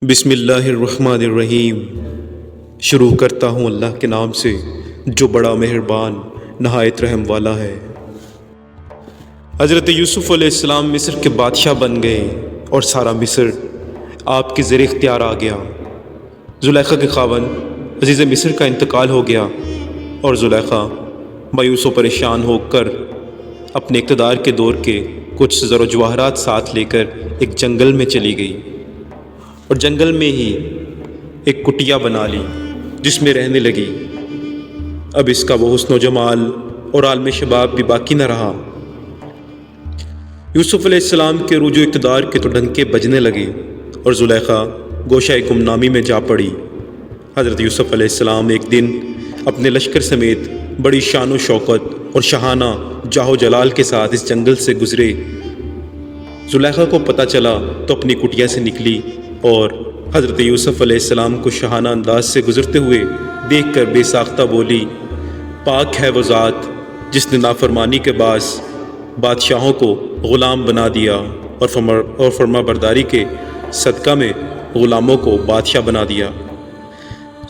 بسم اللہ الرحمن الرحیم۔ شروع کرتا ہوں اللہ کے نام سے جو بڑا مہربان نہایت رحم والا ہے۔ حضرت یوسف علیہ السلام مصر کے بادشاہ بن گئے اور سارا مصر آپ کے زیر اختیار آ گیا۔ زلیخا کے خاوند عزیز مصر کا انتقال ہو گیا اور زلیخا مایوس و پریشان ہو کر اپنے اقتدار کے دور کے کچھ زر و جواہرات ساتھ لے کر ایک جنگل میں چلی گئی اور جنگل میں ہی ایک کٹیا بنا لی جس میں رہنے لگی۔ اب اس کا وہ حسن و جمال اور عالم شباب بھی باقی نہ رہا۔ یوسف علیہ السلام کے عروج و اقتدار کے تو ڈنکے بجنے لگے اور زلیخا گوشہ گمنامی میں جا پڑی۔ حضرت یوسف علیہ السلام ایک دن اپنے لشکر سمیت بڑی شان و شوکت اور شاہانہ جاہ و جلال کے ساتھ اس جنگل سے گزرے۔ زلیخا کو پتہ چلا تو اپنی کٹیا سے نکلی اور حضرت یوسف علیہ السلام کو شاہانہ انداز سے گزرتے ہوئے دیکھ کر بے ساختہ بولی، پاک ہے وہ ذات جس نے نافرمانی کے باعث بادشاہوں کو غلام بنا دیا اور فرما برداری کے صدقہ میں غلاموں کو بادشاہ بنا دیا۔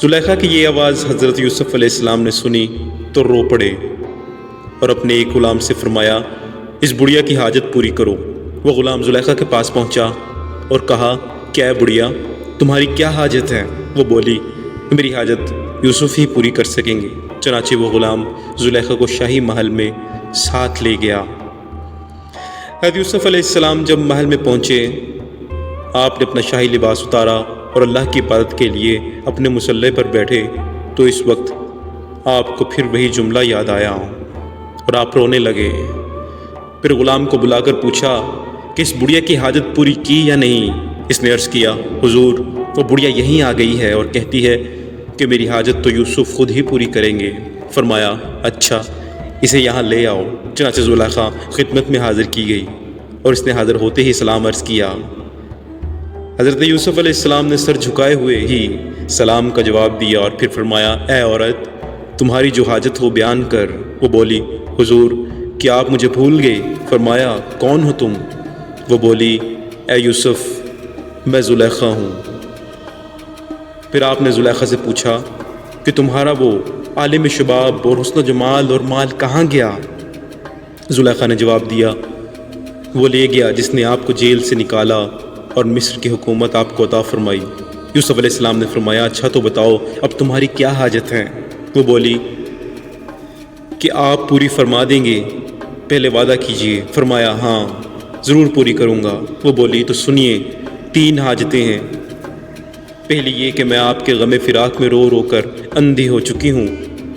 زلیخا کی یہ آواز حضرت یوسف علیہ السلام نے سنی تو رو پڑے اور اپنے ایک غلام سے فرمایا، اس بڑھیا کی حاجت پوری کرو۔ وہ غلام زلیخا کے پاس پہنچا اور کہا، کیا ہے بڑھیا، تمہاری کیا حاجت ہے؟ وہ بولی، میری حاجت یوسف ہی پوری کر سکیں گے۔ چنانچہ وہ غلام زلیخا کو شاہی محل میں ساتھ لے گیا۔ حضرت یوسف علیہ السلام جب محل میں پہنچے، آپ نے اپنا شاہی لباس اتارا اور اللہ کی عبادت کے لیے اپنے مصلی پر بیٹھے تو اس وقت آپ کو پھر وہی جملہ یاد آیا اور آپ رونے لگے۔ پھر غلام کو بلا کر پوچھا کہ اس بڑھیا کی حاجت پوری کی یا نہیں؟ اس نے عرض کیا، حضور وہ بڑھیا یہیں آ گئی ہے اور کہتی ہے کہ میری حاجت تو یوسف خود ہی پوری کریں گے۔ فرمایا، اچھا اسے یہاں لے آؤ۔ چنانچہ زلیخا خدمت میں حاضر کی گئی اور اس نے حاضر ہوتے ہی سلام عرض کیا۔ حضرت یوسف علیہ السلام نے سر جھکائے ہوئے ہی سلام کا جواب دیا اور پھر فرمایا، اے عورت، تمہاری جو حاجت ہو بیان کر۔ وہ بولی، حضور کیا آپ مجھے بھول گئے؟ فرمایا، کون ہو تم؟ وہ بولی، اے یوسف، میں زلیخا ہوں۔ پھر آپ نے زلیخا سے پوچھا کہ تمہارا وہ عالم شباب اور حسن و جمال اور مال کہاں گیا؟ زلیخا نے جواب دیا، وہ لے گیا جس نے آپ کو جیل سے نکالا اور مصر کی حکومت آپ کو عطا فرمائی۔ یوسف علیہ السلام نے فرمایا، اچھا تو بتاؤ اب تمہاری کیا حاجت ہے؟ وہ بولی کہ آپ پوری فرما دیں گے، پہلے وعدہ کیجئے۔ فرمایا، ہاں ضرور پوری کروں گا۔ وہ بولی، تو سنیے، 3 حاجتیں ہیں۔ پہلی یہ کہ میں آپ کے غم فراق میں رو رو کر اندھی ہو چکی ہوں،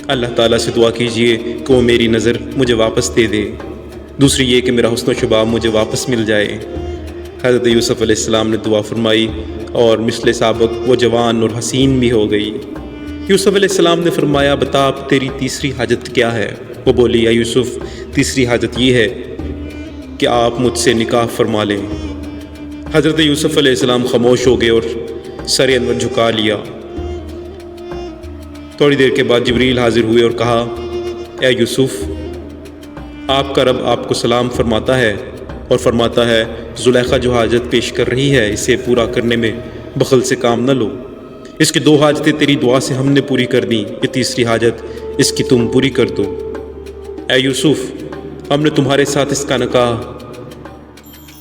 اللہ تعالیٰ سے دعا کیجئے کہ وہ میری نظر مجھے واپس دے دے۔ دوسری یہ کہ میرا حسن و شباب مجھے واپس مل جائے۔ حضرت یوسف علیہ السلام نے دعا فرمائی اور مثل سابق وہ جوان اور حسین بھی ہو گئی۔ یوسف علیہ السلام نے فرمایا، بتا اب تیری تیسری حاجت کیا ہے؟ وہ بولی، اے یوسف، تیسری حاجت یہ ہے کہ آپ مجھ سے نکاح فرما لیں۔ حضرت یوسف علیہ السلام خاموش ہو گئے اور سر انور جھکا لیا۔ تھوڑی دیر کے بعد جبریل حاضر ہوئے اور کہا، اے یوسف، آپ کا رب آپ کو سلام فرماتا ہے اور فرماتا ہے زلیخا جو حاجت پیش کر رہی ہے اسے پورا کرنے میں بخل سے کام نہ لو۔ اس کی 2 حاجتیں تیری دعا سے ہم نے پوری کر دیں، یہ تیسری حاجت اس کی تم پوری کر دو۔ اے یوسف، ہم نے تمہارے ساتھ اس کا نکاح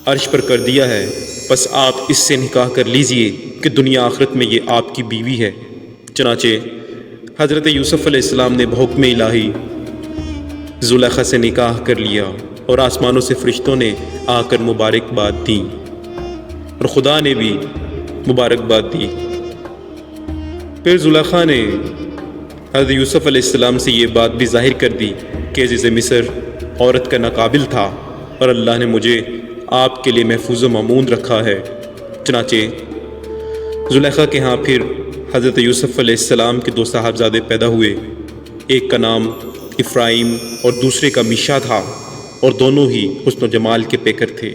عرش پر کر دیا ہے، بس آپ اس سے نکاح کر لیجئے کہ دنیا آخرت میں یہ آپ کی بیوی ہے۔ چنانچہ حضرت یوسف علیہ السلام نے بحکم الہی زلیخا سے نکاح کر لیا اور آسمانوں سے فرشتوں نے آ کر مبارکباد دی اور خدا نے بھی مبارکباد دی۔ پھر زلیخا نے حضرت یوسف علیہ السلام سے یہ بات بھی ظاہر کر دی کہ عزیز مصر عورت کا ناقابل تھا اور اللہ نے مجھے آپ کے لیے محفوظ و مامون رکھا ہے۔ چنانچہ زلیخا کے ہاں پھر حضرت یوسف علیہ السلام کے 2 صاحبزادے پیدا ہوئے، ایک کا نام افرایم اور دوسرے کا میشا تھا اور دونوں ہی حسن و جمال کے پیکر تھے۔